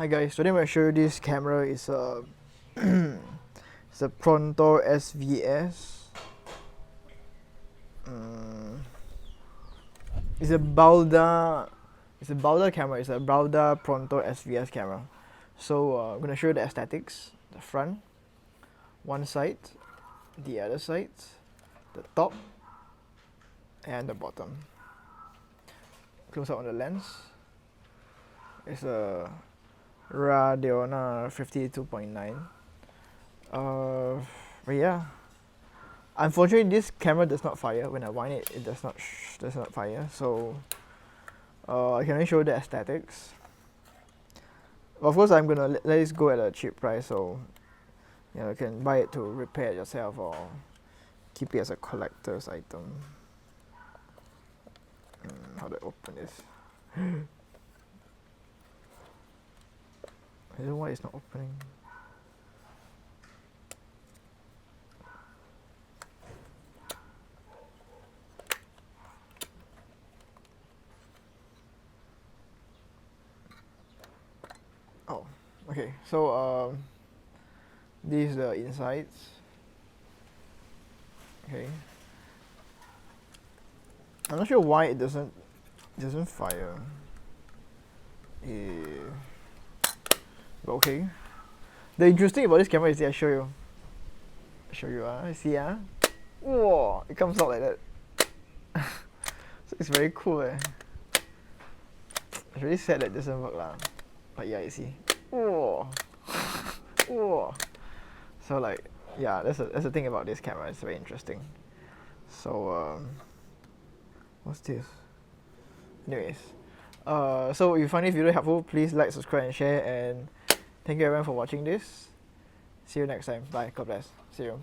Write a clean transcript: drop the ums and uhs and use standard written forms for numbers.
Hi guys, today I'm going to show you this camera. It's a it's a Prontor SVS. It's a BALDA camera. It's a BALDA Prontor SVS camera. So I'm going to show you the aesthetics: the front, one side, the other side, the top, and the bottom. Close up on the lens. It's a Radiona 52.9. But yeah, unfortunately this camera does not fire. When I wind it, it does not fire. So I can only show the aesthetics. Of course, I'm gonna let this go at a cheap price, so you can buy it to repair it yourself or keep it as a collector's item. How do I open this? I don't know why it's not opening. Oh, okay. So these are the insides. Okay. I'm not sure why it doesn't fire. But okay. The interesting about this camera is that I show you. See Whoa, it comes out like that. So it's very cool It's really sad that it doesn't work lah. But yeah, you see. Whoa. Whoa. So like, yeah, that's the thing about this camera. It's very interesting. So what's this? Anyways, so if you find this video helpful, please like, subscribe, and share. And thank you everyone for watching this. See you next time. Bye. God bless. See you.